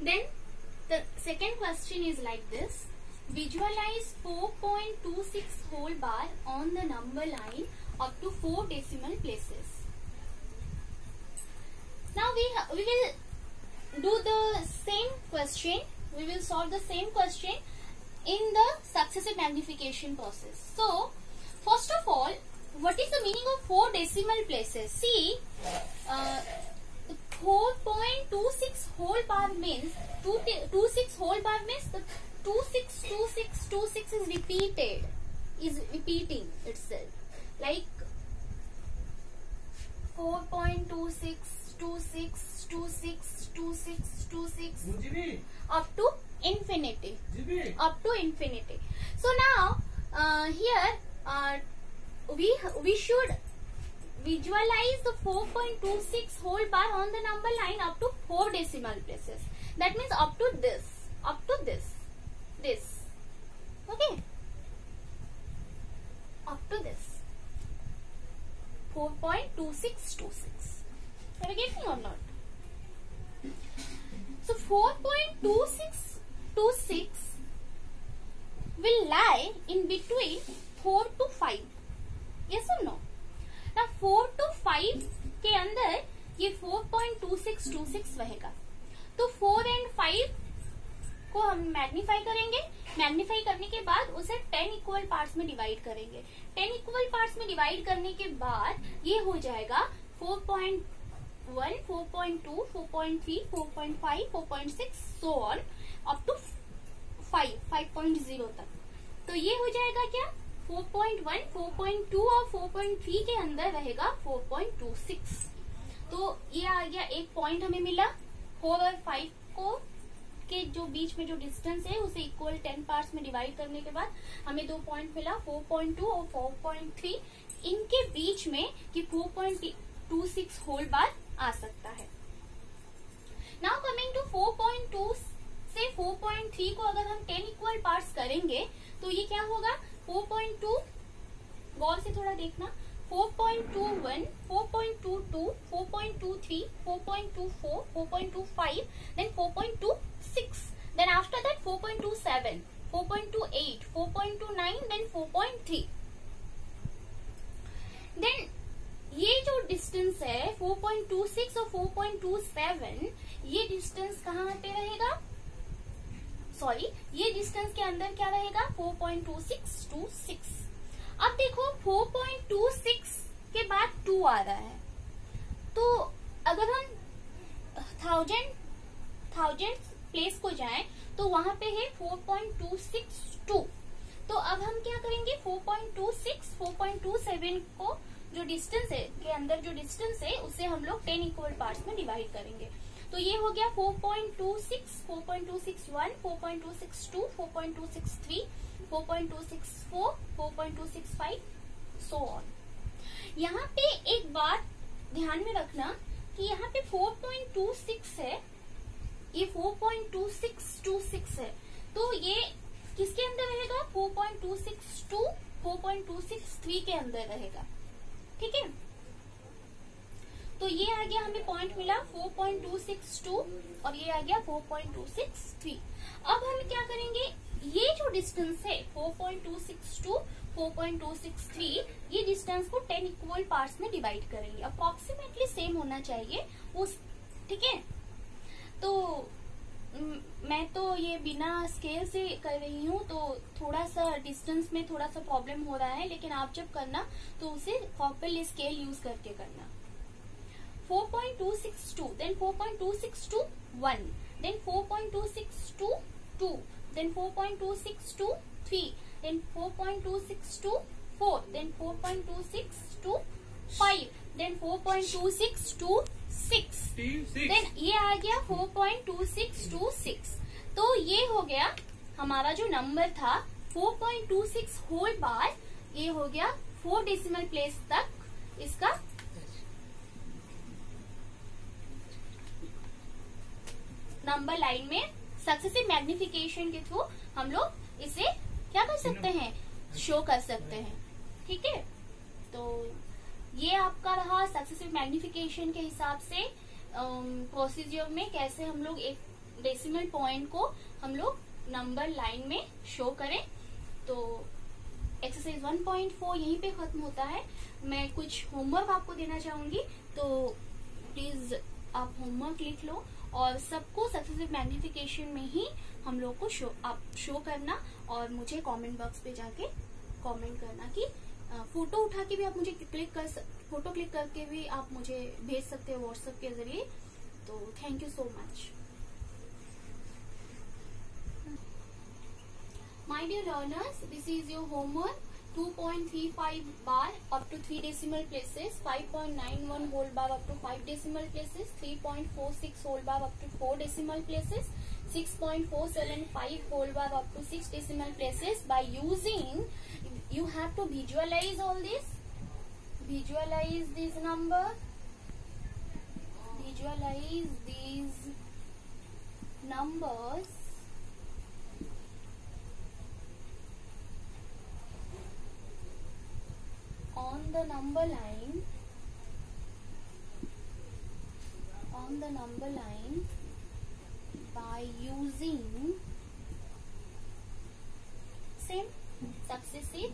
Then the second question is like this. Visualize 4.26 whole bar on the number line up to 4 decimal places. Now we will do the same question. We will solve the same question in the successive magnification process. So first of all, what is the meaning of 4 decimal places? See, 4.26 whole bar means 26 whole bar means the 26 is repeating itself, like 4.26 up to infinity, So now here we should visualize the 4.26 whole bar on the number line up to 4 decimal places. That means up to this, okay, up to this 4.2626. Are you getting or not? So 4.2626 will lie in between 4 to 5. Yes or no? Now 4 to 5 के अंदर ये 4.2626 रहेगा. तो 4 and 5 को हम magnify करेंगे. Magnify करने के बाद उसे 10 इक्वल पार्ट्स में डिवाइड करेंगे. 10 इक्वल पार्ट्स में डिवाइड करने के बाद ये हो जाएगा 4.1, 4.2, 4.3, 4.5, 4.6 so on up to 5.0 तक. तो ये हो जाएगा क्या? 4.1, 4.2 और 4.3 के अंदर रहेगा 4.26. तो ये आ गया एक पॉइंट हमें मिला. 4 और 5 को के जो बीच में जो डिस्टेंस है उसे इक्वल 10 पार्ट्स में डिवाइड करने के बाद हमें 2 पॉइंट मिला, 4.2 और 4.3. इनके बीच में कि 4.26 होल बार आ सकता है. नाउ कमिंग टू 4.2 से 4.3 को अगर हम 10 इक्वल पार्ट्स करेंगे तो ये क्या होगा? 4.2, गौर से थोड़ा देखना, 4.21, 4.22, 4.23, 4.24, 4.25, then 4.26, then after that 4.27, 4.28, 4.29, then 4.3. Then ये जो डिस्टेंस है 4.26 और 4.27, ये डिस्टेंस कहाँ पे रहेगा? सॉरी, ये डिस्टेंस के अंदर क्या रहेगा? 4.2626. अब देखो 4.26 के बाद 2 आ रहा है, तो अगर हम 1000 प्लेस को जाएं तो वहां पे है 4.262. तो अब हम क्या करेंगे? 4.26, 4.27 को जो डिस्टेंस है के अंदर जो डिस्टेंस है उसे हम लोग 10 इक्वल पार्ट्स में डिवाइड करेंगे. तो ये हो गया 4.26, 4.261, 4.262, 4.263, 4.264, 4.265 so on. यहाँ पे एक बात ध्यान में रखना कि यहाँ पे 4.26 है, ये 4.2626 है, तो ये किसके अंदर रहेगा? 4.262, 4.263 के अंदर रहेगा. ठीक है, तो ये आ गया, हमें पॉइंट मिला 4.262 और ये आ गया 4.263. अब हम क्या करेंगे? ये जो डिस्टेंस है 4.262, 4.263, ये डिस्टेंस को 10 इक्वल पार्ट्स में डिवाइड करेंगे. अप्रोक्सीमेटली सेम होना चाहिए उस. ठीक है, तो मैं तो ये बिना स्केल से कर रही हूँ, तो थोड़ा सा डिस्टेंस में थोड़ा सा प्रॉब्लम हो रहा है, लेकिन आप जब करना तो उसे प्रॉपरली स्केल यूज करके करना. 4.262, then 4.262 then 4.262 then 4.262 then 4.262 then 4.262 then 4.262 then ये आ गया 4.2626. तो ये हो गया हमारा जो नंबर था 4.26 होल बार, ये हो गया 4 डेसिमल प्लेस तक इसका नंबर लाइन में सक्सेसिव मैग्निफिकेशन के थ्रू हम लोग इसे क्या कर सकते हैं? शो कर सकते हैं. ठीक है, तो ये आपका रहा सक्सेसिव मैग्निफिकेशन के हिसाब से प्रोसीजर में कैसे हम लोग एक डेसिमल पॉइंट को हम लोग नंबर लाइन में शो करें। तो एक्सरसाइज 1.4 यहीं पे खत्म होता है। मैं कुछ होमवर्क आपको देना चाहूंगी, तो प्लीज आप होमवर्क लिख लो और सबको सक्सेसिव मैग्निफिकेशन में ही हम लोग को शो करना, और मुझे कमेंट बॉक्स पे जाके कमेंट करना कि फोटो उठा के भी आप मुझे फोटो क्लिक करके भी आप मुझे भेज सकते हो व्हाट्सएप के जरिए। तो thank you so much. My dear learners, this is your homework 2.35 bar up to 3 decimal places, 5.91 whole bar up to 5 decimal places, 3.46 whole bar up to 4 decimal places, 6.475 whole bar up to 6 decimal places. By using, you have to visualize all this, visualize this number, visualize these numbers on the number line, by using same successive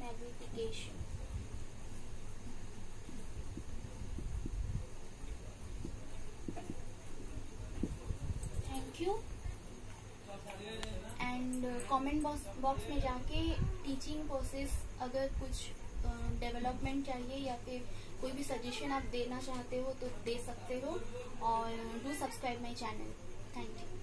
magnification. Thank you. And comment box में जाके teaching process अगर कुछ development चाहिए या फिर कोई भी suggestion आप देना चाहते हो तो दे सकते हो, और do subscribe my channel. Thank you.